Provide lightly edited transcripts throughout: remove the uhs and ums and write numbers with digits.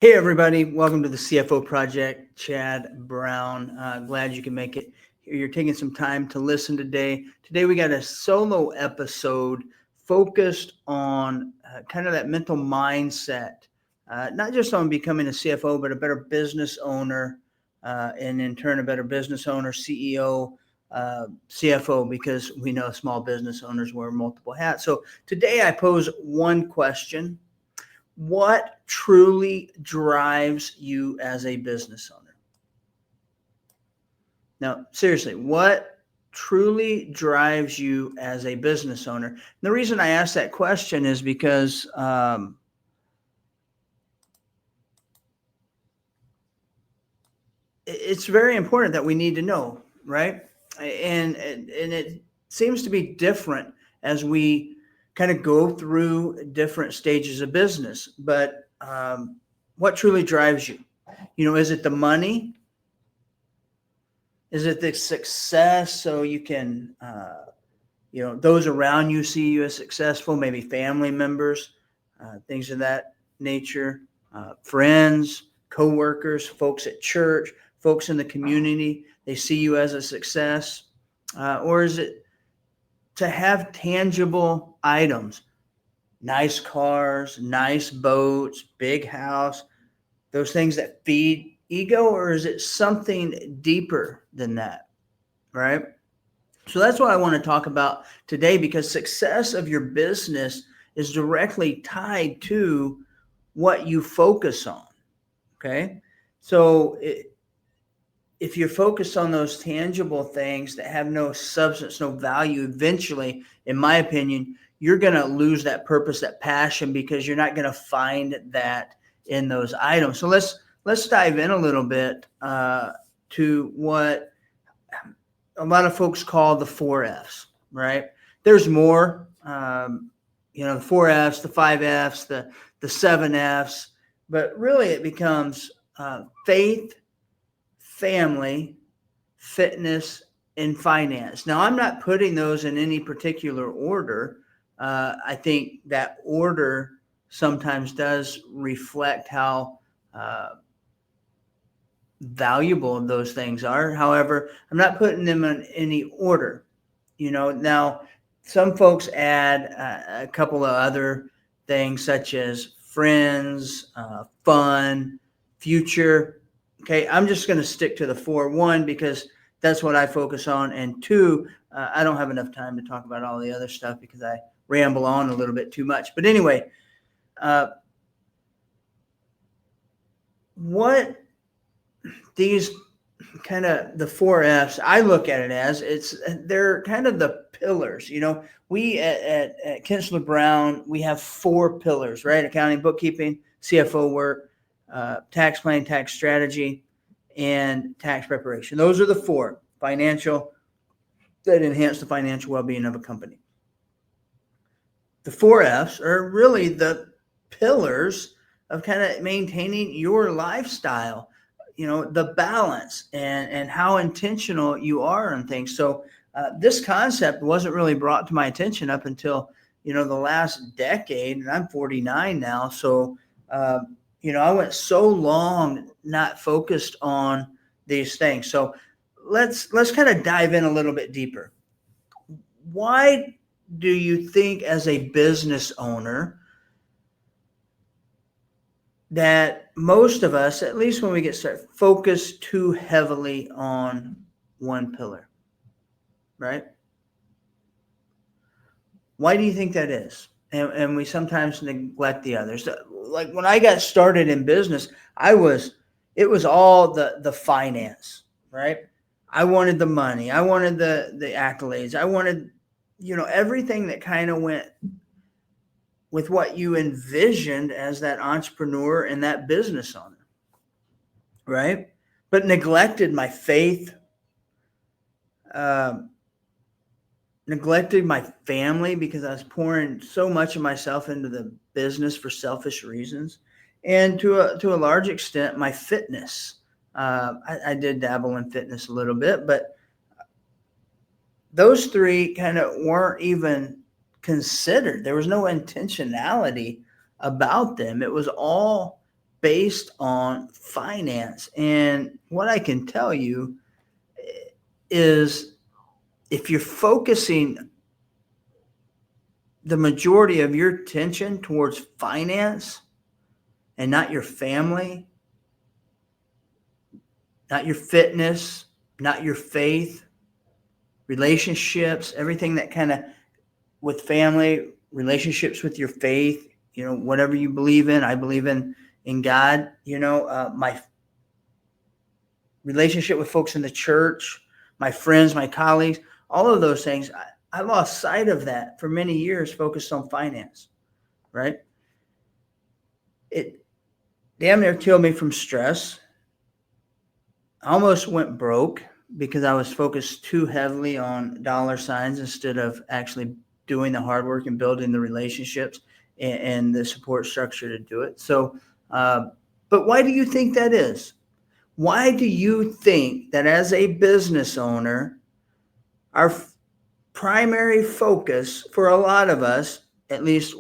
Hey, everybody. Welcome to the CFO Project. Chad Brown. Glad you can make it. You're taking some time to listen today. Today, we got a solo episode focused on kind of that mental mindset, not just on becoming a CFO, but a better business owner, and in turn, a better business owner, CEO, CFO, because we know small business owners wear multiple hats. So today, I pose one question. What truly drives you as a business owner? Now, seriously, what truly drives you as a business owner? And the reason I ask that question is because it's very important that we need to know, right? And it seems to be different as we kind of go through different stages of business. But what truly drives you? Is it the money? Is it the success so you can, those around you see you as successful, maybe family members, things of that nature, friends, coworkers, folks at church, folks in the community, they see you as a success? Or is it to have tangible items, nice cars, nice boats, big house, those things that feed ego? Or is it something deeper than that, right? So that's what I want to talk about today, because success of your business is directly tied to what you focus on, okay? So if you're focused on those tangible things that have no substance, no value, eventually, in my opinion, you're going to lose that purpose, that passion, because you're not going to find that in those items. So let's dive in a little bit to what a lot of folks call the 4Fs, right? There's more, the 4Fs, the 5Fs, the 7Fs, but really it becomes faith, family, fitness, and finance. Now, I'm not putting those in any particular order. I think that order sometimes does reflect how valuable those things are. However, I'm not putting them in any order. Now some folks add a couple of other things such as friends, fun, future. Okay, I'm just going to stick to the 4. 1, because that's what I focus on, and 2, I don't have enough time to talk about all the other stuff because I ramble on a little bit too much. But anyway, what these kind of the 4Fs, I look at it as they're kind of the pillars. We at Kinsler Brown, we have 4 pillars, right? Accounting, bookkeeping, CFO work, tax planning, tax strategy, and tax preparation. Those are the 4 financial that enhance the financial well-being of a company. The 4Fs are really the pillars of kind of maintaining your lifestyle, the balance and how intentional you are on things. So this concept wasn't really brought to my attention up until, the last decade, and I'm 49 now. So, I went so long not focused on these things. So let's kind of dive in a little bit deeper. Why do you think, as a business owner, that most of us, at least when we get started, focus too heavily on one pillar, right? Why do you think that is? And we sometimes neglect the others. Like when I got started in business, it was all the finance, right? I wanted the money. I wanted the accolades. I wanted, everything that kind of went with what you envisioned as that entrepreneur and that business owner, right? But neglected my faith, neglected my family, because I was pouring so much of myself into the business for selfish reasons, and to a large extent, my fitness. I did dabble in fitness a little bit, but those 3 kind of weren't even considered. There was no intentionality about them. It was all based on finance. And what I can tell you is if you're focusing the majority of your attention towards finance and not your family, not your fitness, not your faith, relationships, everything that kind of with family, relationships with your faith, whatever you believe in. I believe in God, my relationship with folks in the church, my friends, my colleagues, all of those things. I lost sight of that for many years, focused on finance, right? It damn near killed me from stress. I almost went broke because I was focused too heavily on dollar signs instead of actually doing the hard work and building the relationships and the support structure to do it. So, but why do you think that is? Why do you think that as a business owner, our primary focus for a lot of us, at least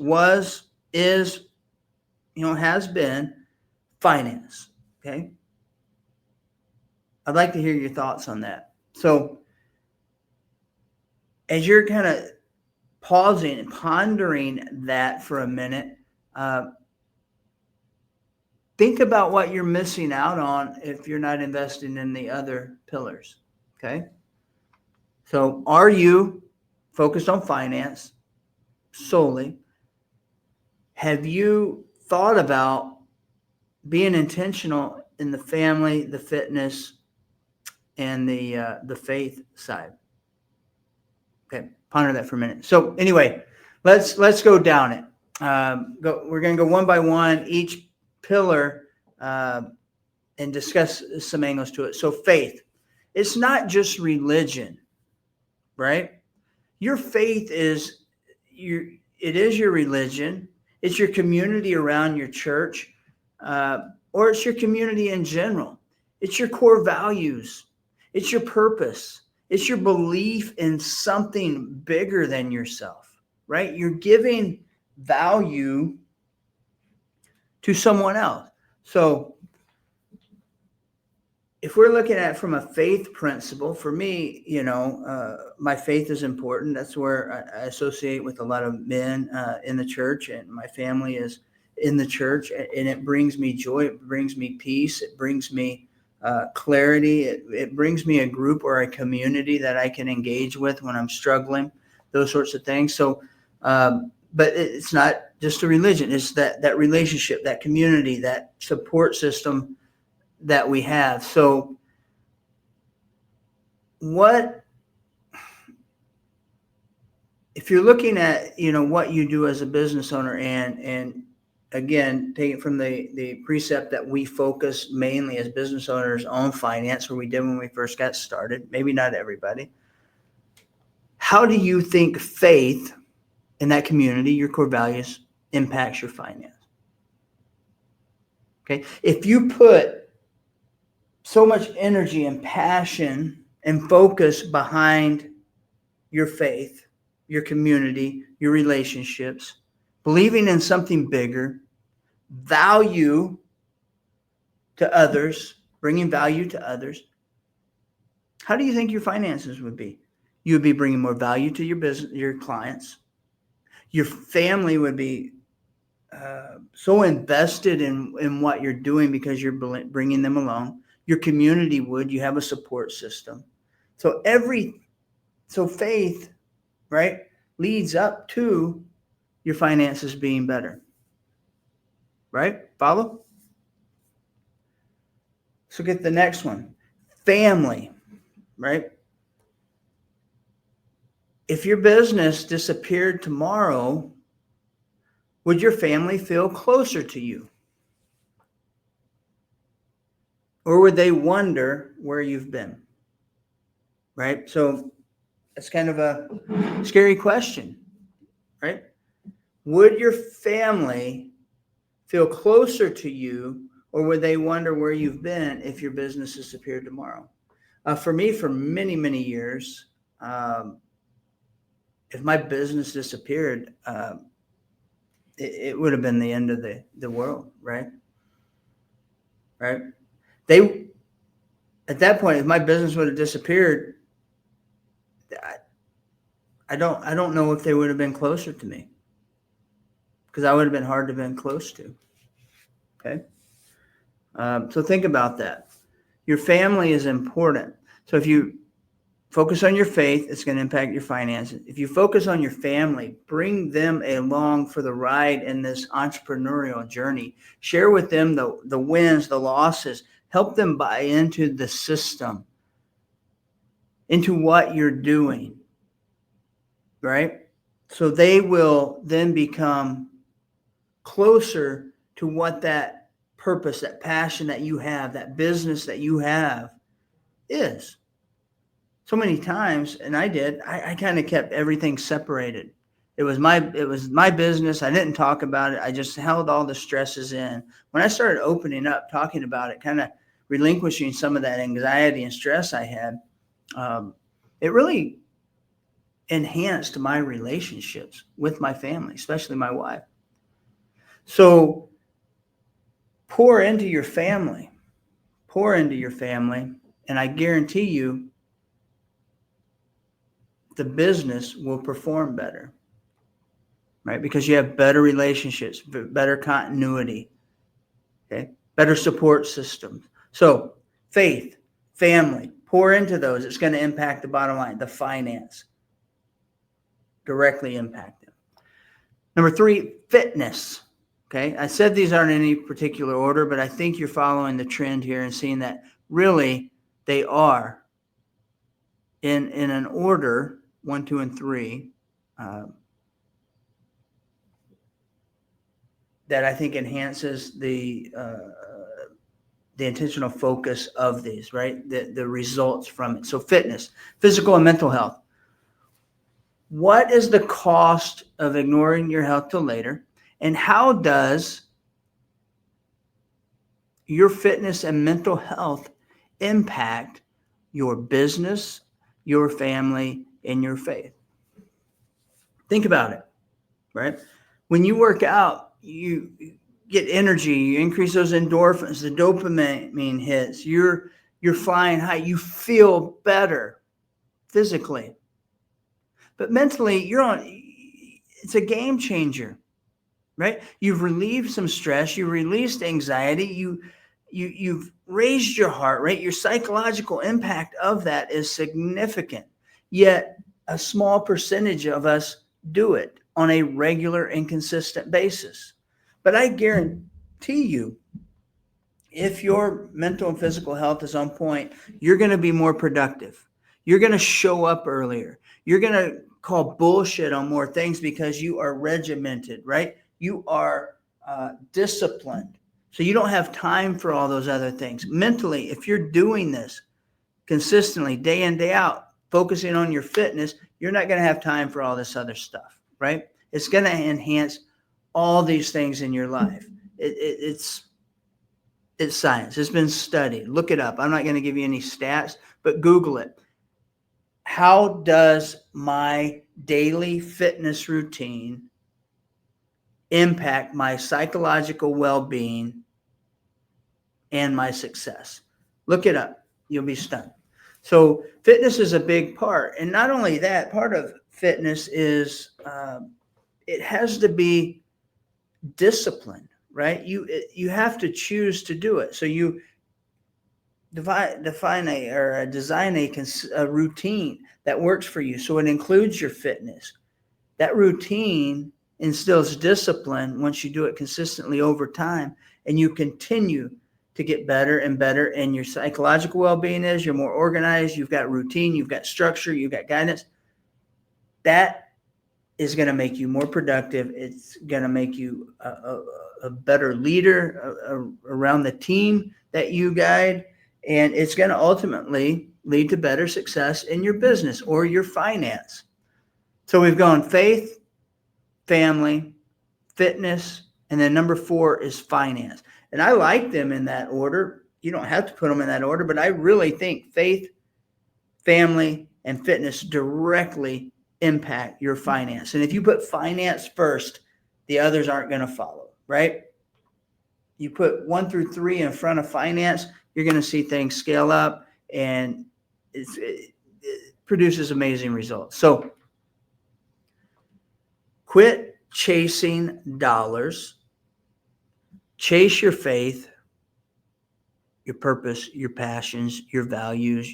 is, has been finance? Okay. I'd like to hear your thoughts on that. So as you're kind of pausing and pondering that for a minute, think about what you're missing out on if you're not investing in the other pillars. Okay. So are you focused on finance solely? Have you thought about being intentional in the family, the fitness, and the faith side? Okay, ponder that for a minute. So anyway, let's go down it. We're going to go one by one, each pillar, and discuss some angles to it. So faith, it's not just religion, right? Your faith is it is your religion. It's your community around your church, or it's your community in general. It's your core values. It's your purpose. It's your belief in something bigger than yourself, right? You're giving value to someone else. So if we're looking at it from a faith principle, for me, my faith is important. That's where I associate with a lot of men in the church, and my family is in the church, and it brings me joy. It brings me peace. It brings me clarity. It brings me a group or a community that I can engage with when I'm struggling, those sorts of things. So, but it's not just a religion. It's that relationship, that community, that support system that we have. So what if you're looking at what you do as a business owner, and again, take it from the precept that we focus mainly as business owners on finance, where we did when we first got started, maybe not everybody. How do you think faith in that community, your core values, impacts your finance? Okay, if you put so much energy and passion and focus behind your faith, your community, your relationships, believing in something bigger, value to others, bringing value to others, how do you think your finances would be? You would be bringing more value to your business, your clients. Your family would be so invested in what you're doing because you're bringing them along. Your community would. You have a support system. So faith, right, leads up to your finances being better. Right? Follow? So get the next one. Family, right? If your business disappeared tomorrow, would your family feel closer to you? Or would they wonder where you've been? Right? So that's kind of a scary question, right? Would your family feel closer to you, or would they wonder where you've been if your business disappeared tomorrow? For me, for many, many years, if my business disappeared, it would have been the end of the world, right? right? They, at that point, if my business would have disappeared, I don't know if they would have been closer to me, because I would have been hard to have been close to. Okay. So think about that. Your family is important. So if you focus on your faith, it's going to impact your finances. If you focus on your family, bring them along for the ride in this entrepreneurial journey. Share with them the wins, the losses. Help them buy into the system, into what you're doing, right? So they will then become closer to what that purpose, that passion that you have, that business that you have is. So many times, and I kind of kept everything separated. It was my business. I didn't talk about it. I just held all the stresses in. When I started opening up, talking about it, kind of relinquishing some of that anxiety and stress I had, it really enhanced my relationships with my family, especially my wife. So pour into your family, and I guarantee you the business will perform better, right? Because you have better relationships, better continuity, okay? Better support systems. So faith, family, pour into those. It's going to impact the bottom line, the finance, directly impact them. Number 3, fitness. Okay. I said these aren't in any particular order, but I think you're following the trend here and seeing that really they are in an order, 1, 2, and 3, that I think enhances the intentional focus of these, right? The results from it. So fitness, physical and mental health. What is the cost of ignoring your health till later? And how does your fitness and mental health impact your business, your family, and your faith? Think about it, right? When you work out, you get energy, you increase those endorphins, the dopamine hits, you're flying high, you feel better physically. But mentally, it's a game changer, right? You've relieved some stress, you released anxiety, you've raised your heart rate. Your psychological impact of that is significant. Yet a small percentage of us do it on a regular and consistent basis. But I guarantee you, if your mental and physical health is on point, you're going to be more productive. You're going to show up earlier. You're going to call bullshit on more things because you are regimented, right? You are disciplined. So you don't have time for all those other things. Mentally, if you're doing this consistently, day in, day out, focusing on your fitness, you're not going to have time for all this other stuff, right? It's going to enhance all these things in your life. It's science. It's been studied. Look it up. I'm not going to give you any stats, but Google it. How does my daily fitness routine impact my psychological well-being and my success? Look it up. You'll be stunned. So fitness is a big part. And not only that, part of fitness is it has to be disciplined, right? You have to choose to do it. So you design a routine that works for you. So it includes your fitness. That routine instills discipline once you do it consistently over time, and you continue to get better and better. And your psychological well-being is you're more organized. You've got routine. You've got structure. You've got guidance. That is going to make you more productive. It's going to make you a better leader around the team that you guide. And it's going to ultimately lead to better success in your business or your finance. So we've gone faith, family, fitness, and then number 4 is finance. And I like them in that order. You don't have to put them in that order, but I really think faith, family, and fitness directly impact your finance. And if you put finance first, the others aren't going to follow, right? you put 1 through 3 in front of finance, you're going to see things scale up, and it produces amazing results. So quit chasing dollars, chase your faith, your purpose, your passions, your values,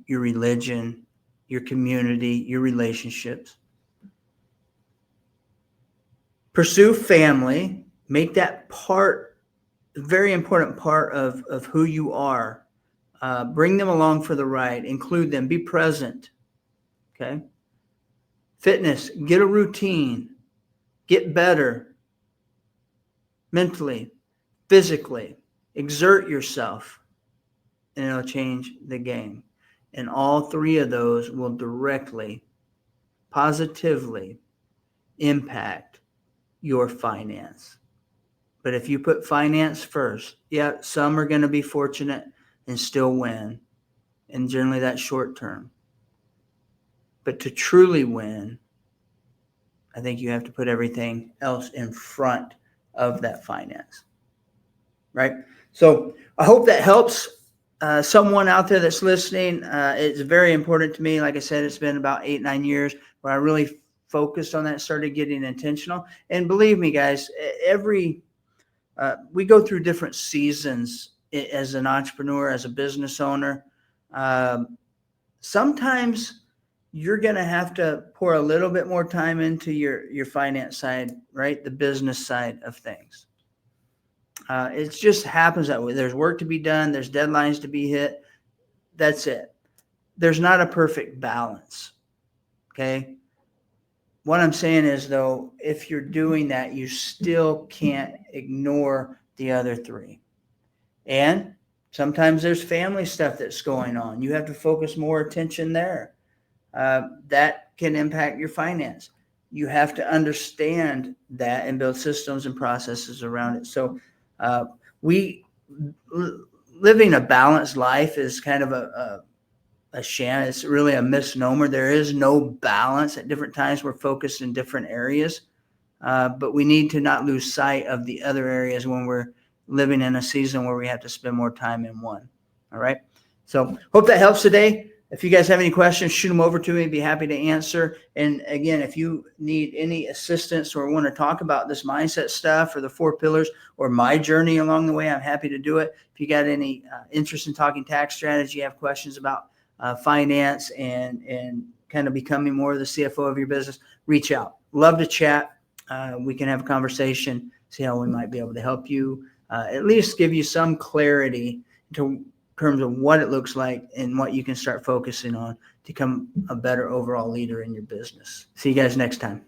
your religion, your community, your relationships. Pursue family. Make that part, a very important part of who you are. Bring them along for the ride. Include them. Be present. Okay. Fitness. Get a routine. Get better mentally, physically. Exert yourself, and it'll change the game. And all 3 of those will directly, positively impact your finance. But if you put finance first, yeah, some are going to be fortunate and still win. And generally that's short term. But to truly win, I think you have to put everything else in front of that finance. Right? So I hope that helps someone out there that's listening. It's very important to me. Like I said, it's been about 8-9 years where I really focused on that, started getting intentional. And believe me, guys, we go through different seasons as an entrepreneur, as a business owner. Sometimes you're going to have to pour a little bit more time into your finance side, right? The business side of things. It just happens that way. There's work to be done. There's deadlines to be hit. That's it. There's not a perfect balance. Okay. What I'm saying is, though, if you're doing that, you still can't ignore the other 3. And sometimes there's family stuff that's going on. You have to focus more attention there. That can impact your finance. You have to understand that and build systems and processes around it. So living a balanced life is kind of a sham. It's really a misnomer. There is no balance. At different times, we're focused in different areas, but we need to not lose sight of the other areas when we're living in a season where we have to spend more time in one. All right. So hope that helps today. If you guys have any questions, shoot them over to me. I'd be happy to answer. And again, if you need any assistance or want to talk about this mindset stuff or the 4 pillars or my journey along the way, I'm happy to do it. If you got any interest in talking tax strategy, have questions about finance and kind of becoming more of the CFO of your business, reach out. Love to chat. We can have a conversation, see how we might be able to help you, at least give you some clarity in terms of what it looks like and what you can start focusing on to become a better overall leader in your business. See you guys next time.